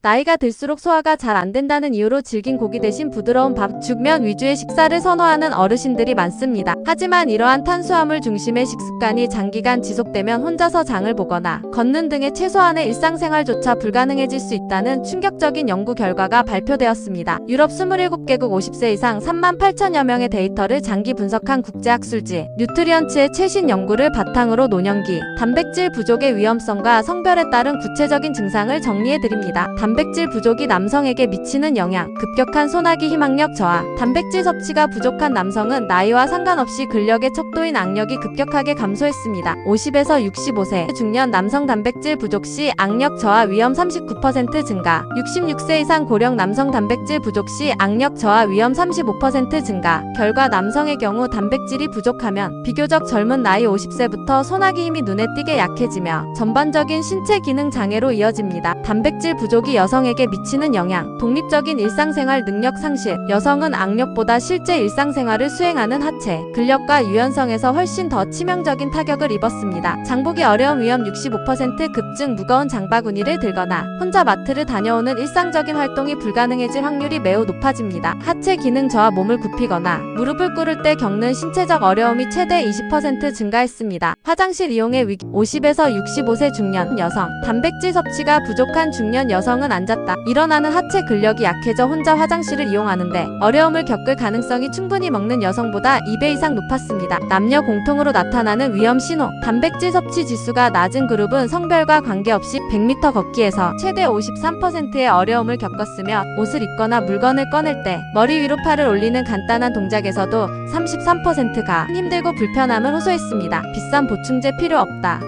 나이가 들수록 소화가 잘 안 된다는 이유로 질긴 고기 대신 부드러운 밥, 죽면 위주의 식사를 선호하는 어르신들이 많습니다. 하지만 이러한 탄수화물 중심의 식습관이 장기간 지속되면 혼자서 장을 보거나 걷는 등의 최소한의 일상생활조차 불가능해질 수 있다는 충격적인 연구 결과가 발표되었습니다. 유럽 27개국 50세 이상 38,000여 명의 데이터를 장기 분석한 국제학술지 뉴트리언츠의 최신 연구를 바탕으로 노년기 단백질 부족의 위험성과 성별에 따른 구체적인 증상을 정리해드립니다. 단백질 부족이 남성에게 미치는 영향, 급격한 소나기 희망력 저하. 단백질 섭취가 부족한 남성은 나이와 상관없이 근력의 척도인 악력이 급격하게 감소했습니다. 50에서 65세 중년 남성 단백질 부족 시 악력 저하 위험 39% 증가, 66세 이상 고령 남성 단백질 부족 시 악력 저하 위험 35% 증가. 결과 남성의 경우 단백질이 부족하면 비교적 젊은 나이 50세부터 소나기 힘이 눈에 띄게 약해지며 전반적인 신체 기능 장애로 이어집니다. 단백질 부족이 여성에게 미치는 영향, 독립적인 일상생활 능력 상실. 여성은 악력보다 실제 일상생활을 수행하는 하체, 근력과 유연성에서 훨씬 더 치명적인 타격을 입었습니다. 장보기 어려운 위험 65% 급증. 무거운 장바구니를 들거나 혼자 마트를 다녀오는 일상적인 활동이 불가능해질 확률이 매우 높아집니다. 하체 기능 저하. 몸을 굽히거나 무릎을 꿇을 때 겪는 신체적 어려움이 최대 20% 증가했습니다. 화장실 이용의 위기. 50에서 65세 중년 여성. 단백질 섭취가 부족한 중년 여성은 앉았다 일어나는 하체 근력이 약해져 혼자 화장실을 이용하는데 어려움을 겪을 가능성이 충분히 먹는 여성보다 2배 이상 높았습니다. 남녀 공통으로 나타나는 위험 신호. 단백질 섭취 지수가 낮은 그룹은 성별과 관계없이 100m 걷기에서 최대 53%의 어려움을 겪었으며 옷을 입거나 물건을 꺼낼 때 머리 위로 팔을 올리는 간단한 동작에서도 33%가 힘들고 불편함을 호소했습니다. 비싼 보충제 필요 없다.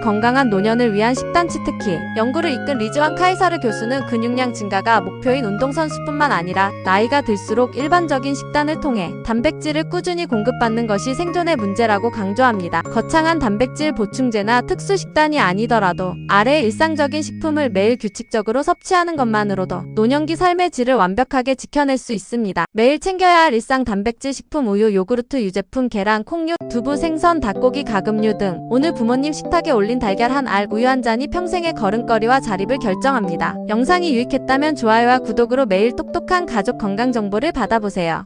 건강한 노년을 위한 식단치. 특히 연구를 이끈 리즈완 카이사르 교수는 근육량 증가가 목표인 운동선수뿐만 아니라 나이가 들수록 일반적인 식단을 통해 단백질을 꾸준히 공급받는 것이 생존의 문제라고 강조합니다. 거창한 단백질 보충제나 특수 식단이 아니더라도 아래의 일상적인 식품을 매일 규칙적으로 섭취하는 것만으로도 노년기 삶의 질을 완벽하게 지켜낼 수 있습니다. 매일 챙겨야 할 일상 단백질 식품. 우유, 요구르트, 유제품, 계란, 콩류, 두부, 생선, 닭고기, 가금류 등. 오늘 부모님 식탁에 올린 달걀 한 알, 우유 한 잔이 평생의 걸음걸이와 자립을 결정합니다. 영상이 유익했다면 좋아요와 구독으로 매일 똑똑한 가족 건강 정보를 받아보세요.